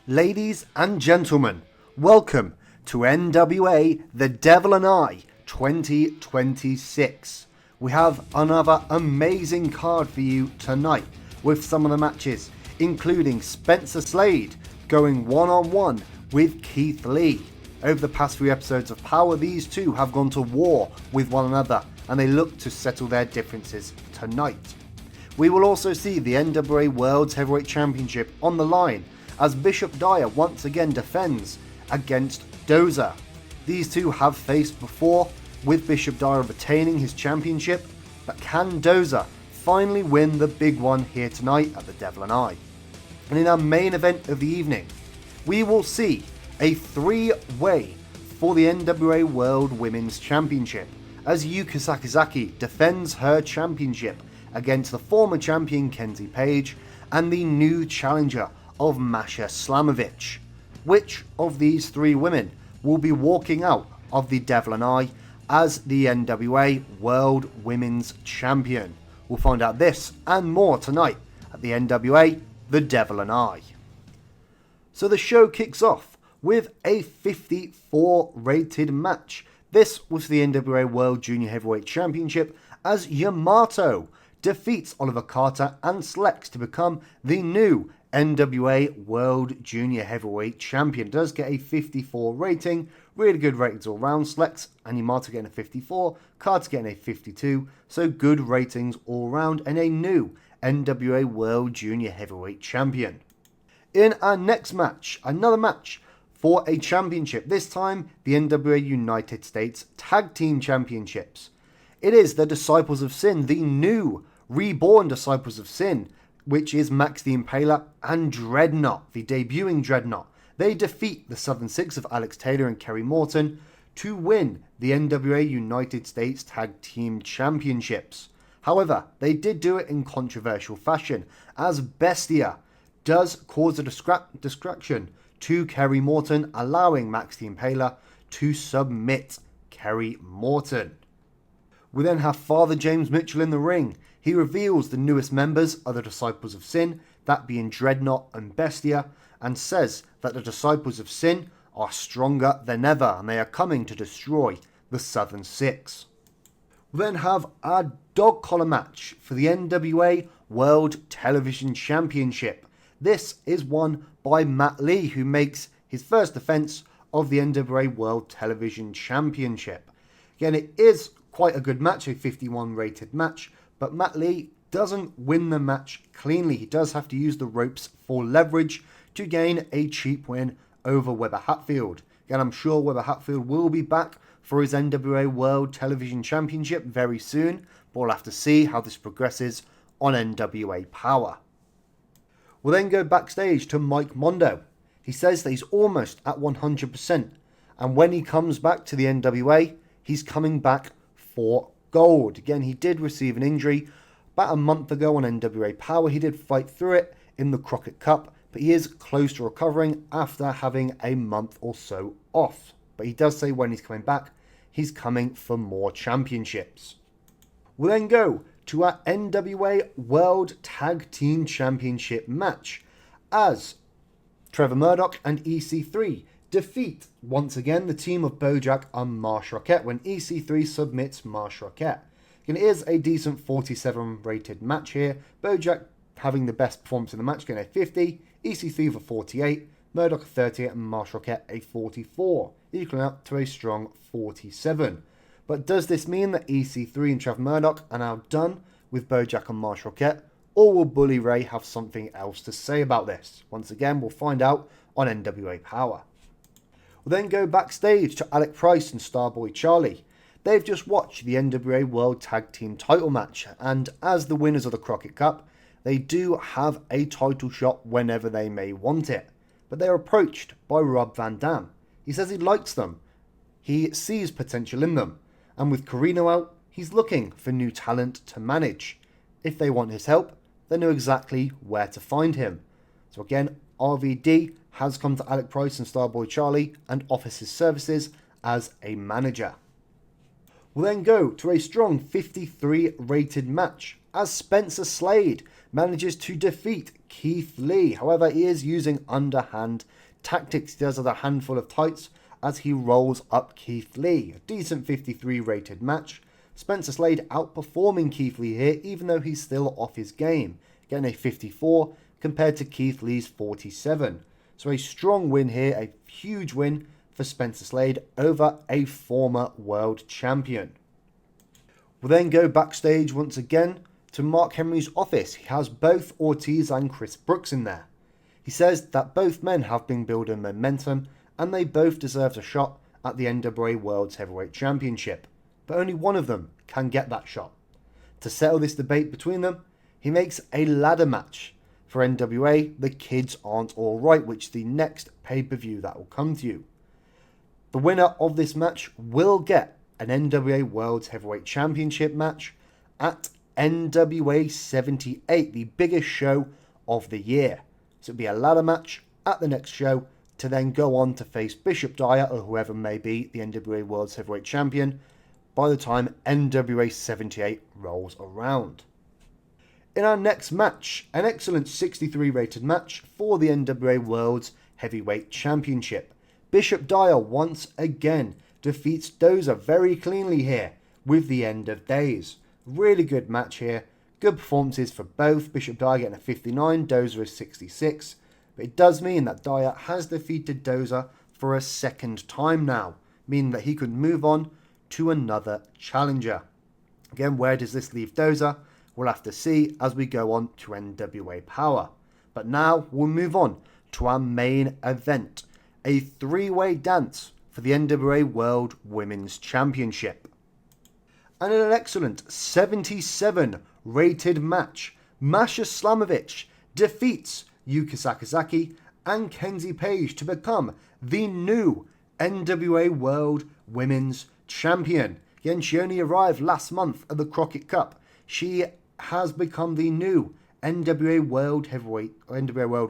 Ladies and gentlemen, welcome to NWA The Devil and I 2026. We have another amazing card for you tonight with some of the matches, including Spencer Slade going one-on-one with Keith Lee. Over the past few episodes of Power, these two have gone to war with one another and they look to settle their differences tonight. We will also see the NWA World Heavyweight Championship on the line as Bishop Dyer once again defends against Dozer. These two have faced before, with Bishop Dyer retaining his championship, but can Dozer finally win the big one here tonight at the Devil and I? And in our main event of the evening, we will see a three-way for the NWA World Women's Championship as Yuka Sakazaki defends her championship against the former champion Kenzie Page and the new challenger of Masha Slamovich. Which of these three women will be walking out of the Devil and I as the NWA World Women's Champion? We'll find out this and more tonight at the NWA The Devil and I. So the show kicks off with a 54 rated match. This was the NWA World Junior Heavyweight Championship as Yamato defeats Oliver Carter and Slex to become the new NWA World Junior Heavyweight Champion. It does get a 54 rating. Really good ratings all round. Slex and Yamato getting a 54. Carter getting a 52. So good ratings all round and a new NWA World Junior Heavyweight Champion. In our next match, another match for a championship. This time the NWA United States Tag Team Championships. It is the Disciples of Sin, the new reborn Disciples of Sin, which is Max the Impaler and Dreadnought, the debuting Dreadnought. They defeat the Southern Six of Alex Taylor and Kerry Morton to win the NWA United States Tag Team Championships. However, they did do it in controversial fashion, as Bestia does cause a distraction to Kerry Morton, allowing Max the Impaler to submit Kerry Morton. We then have Father James Mitchell in the ring. He reveals the newest members of the Disciples of Sin, that being Dreadnought and Bestia, and says that the Disciples of Sin are stronger than ever and they are coming to destroy the Southern Six. We then have our dog collar match for the NWA World Television Championship. This is won by Matt Lee, who makes his first defense of the NWA World Television Championship. Again, it is quite a good match, a 51 rated match, but Matt Lee doesn't win the match cleanly. He does have to use the ropes for leverage to gain a cheap win over Weber Hatfield. Again, I'm sure Weber Hatfield will be back for his NWA World Television Championship very soon, but we'll have to see how this progresses on NWA Power. We'll then go backstage to Mike Mondo. He says that he's almost at 100%, and when he comes back to the NWA, he's coming back for gold. Again, he did receive an injury about a month ago on NWA Power. He did fight through it in the Crockett Cup, but he is close to recovering after having a month or so off. But he does say when he's coming back, he's coming for more championships. We'll then go to our NWA World Tag Team Championship match as Trevor Murdoch and EC3 defeat once again the team of Bojack and Marsh Rockette when EC3 submits Marsh Rockette. It is a decent 47 rated match here. Bojack having the best performance in the match, getting a 50, EC3 for 48, Murdoch a 38 and Marsh Rockette a 44, equaling up to a strong 47. But does this mean that EC3 and Trevor Murdoch are now done with Bojack and Marsh Rockette, or will Bully Ray have something else to say about this? Once again, we'll find out on NWA Power. We'll then go backstage to Alec Price and Starboy Charlie. They've just watched the NWA World Tag Team title match, and as the winners of the Crockett Cup, they do have a title shot whenever they may want it. But they're approached by Rob Van Dam. He says he likes them. He sees potential in them. And with Carino out, he's looking for new talent to manage. If they want his help, they know exactly where to find him. So again, RVD has come to Alec Price and Starboy Charlie and offers his services as a manager. We'll then go to a strong 53 rated match as Spencer Slade manages to defeat Keith Lee. However, he is using underhand tactics. He does have a handful of tights as he rolls up Keith Lee. A decent 53 rated match. Spencer Slade outperforming Keith Lee here, even though he's still off his game, getting a 54 compared to Keith Lee's 47. So a strong win here, a huge win for Spencer Slade over a former world champion. We'll then go backstage once again to Mark Henry's office. He has both Ortiz and Chris Brooks in there. He says that both men have been building momentum and they both deserve a shot at the NWA World Heavyweight Championship, but only one of them can get that shot. To settle this debate between them, he makes a ladder match for NWA The Kids Aren't Alright, which is the next pay-per-view that will come to you. The winner of this match will get an NWA World Heavyweight Championship match at NWA 78, the biggest show of the year. So it'll be a ladder match at the next show to then go on to face Bishop Dyer or whoever may be the NWA World Heavyweight Champion by the time NWA 78 rolls around. In our next match, an excellent 63 rated match for the NWA World Heavyweight Championship. Bishop Dyer once again defeats Dozer very cleanly here with the End of Days. Really good match here. Good performances for both. Bishop Dyer getting a 59, Dozer is 66. But it does mean that Dyer has defeated Dozer for a second time now, meaning that he could move on to another challenger. Again, where does this leave Dozer? We'll have to see as we go on to NWA Power. But now we'll move on to our main event, a three-way dance for the NWA World Women's Championship. And in an excellent 77 rated match, Masha Slamovich defeats Yuka Sakazaki and Kenzie Page to become the new NWA World Women's Champion. Again, she only arrived last month at the Crockett Cup. She has become the new NWA World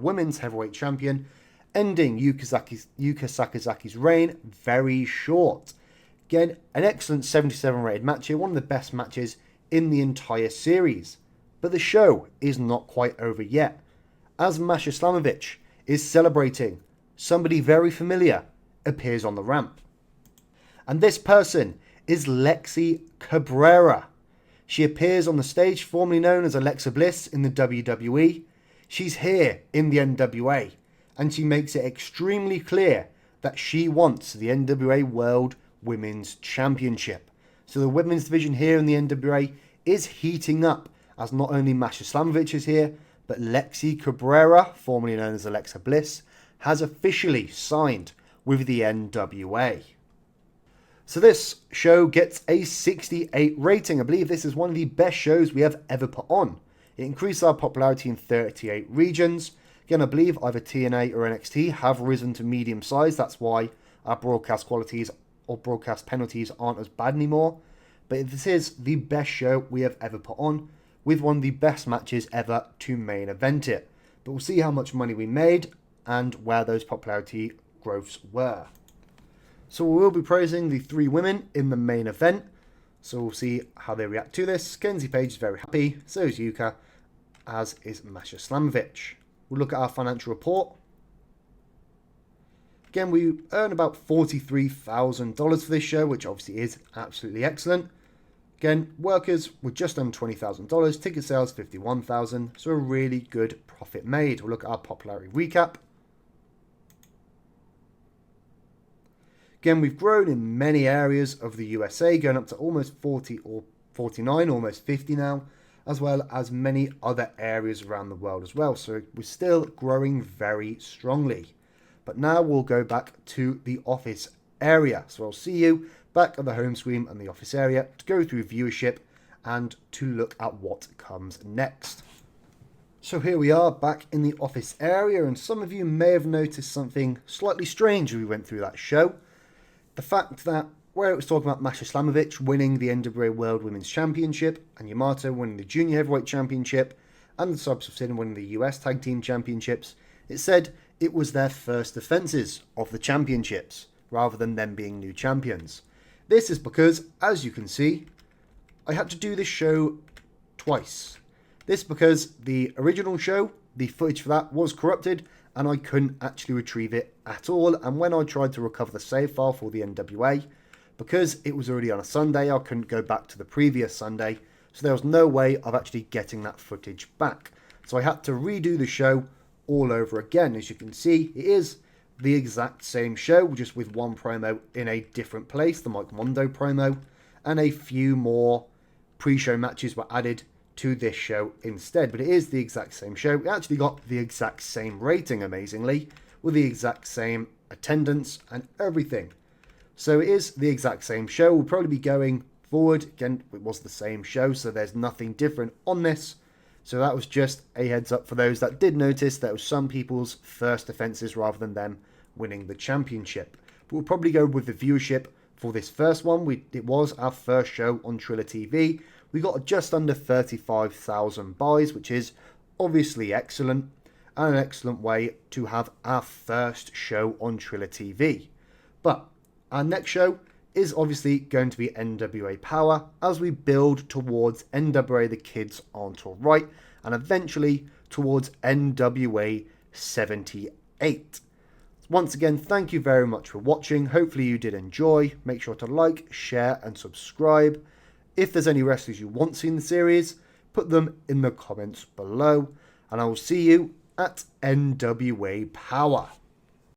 Women's Heavyweight Champion, ending Yuka Sakazaki's reign very short. Again, an excellent 77 rated match here, one of the best matches in the entire series. But the show is not quite over yet, as Masha Slamovich is celebrating. Somebody very familiar appears on the ramp. And this person is Lexi Cabrera. She appears on the stage, formerly known as Alexa Bliss in the WWE. She's here in the NWA, and she makes it extremely clear that she wants the NWA World Women's Championship. So the women's division here in the NWA is heating up, as not only Masha Slamovich is here, but Lexi Cabrera, formerly known as Alexa Bliss, has officially signed with the NWA. So this show gets a 68 rating. I believe this is one of the best shows we have ever put on. It increased our popularity in 38 regions. Again, I believe either TNA or NXT have risen to medium size. That's why our broadcast qualities or broadcast penalties aren't as bad anymore. But this is the best show we have ever put on, with one of the best matches ever to main event it. But we'll see how much money we made and where those popularity growths were. So we will be praising the three women in the main event. So we'll see how they react to this. Kenzie Page is very happy, so is Yuka, as is Masha Slamovich. We'll look at our financial report. Again, we earn about $43,000 for this show, which obviously is absolutely excellent. Again, workers were just under $20,000, ticket sales $51,000, so a really good profit made. We'll look at our popularity recap. Again, we've grown in many areas of the USA, going up to almost 40 or 49, almost 50 now, as well as many other areas around the world as well. So we're still growing very strongly. But now we'll go back to the office area. So I'll see you back at the home screen and the office area to go through viewership and to look at what comes next. So here we are back in the office area, and some of you may have noticed something slightly strange as we went through that show. The fact that where it was talking about Masha Slamovich winning the NWA World Women's Championship and Yamato winning the Junior Heavyweight Championship and the Subs of Sin winning the US Tag Team Championships, it said it was their first defences of the championships rather than them being new champions. This is because, as you can see, I had to do this show twice. This because the original show, the footage for that was corrupted and I couldn't actually retrieve it at all. And when I tried to recover the save file for the NWA, because it was already on a Sunday, I couldn't go back to the previous Sunday. So there was no way of actually getting that footage back. So I had to redo the show all over again. As you can see, it is the exact same show, just with one promo in a different place, the Mike Mondo promo, and a few more pre-show matches were added to this show instead. But it is the exact same show. It actually got the exact same rating, amazingly, with the exact same attendance and everything. So it is the exact same show. We'll probably be going forward. Again, it was the same show, so there's nothing different on this. So that was just a heads up for those that did notice that it was some people's first offences rather than them winning the championship. But we'll probably go with the viewership for this first one. It was our first show on Triller TV. We got just under 35,000 buys, which is obviously excellent and an excellent way to have our first show on Triller TV. But our next show is obviously going to be NWA Power as we build towards NWA The Kids Aren't Alright and eventually towards NWA 78. Once again, thank you very much for watching. Hopefully you did enjoy. Make sure to like, share and subscribe. If there's any wrestlers you want to see in the series, put them in the comments below. And I will see you at NWA Power.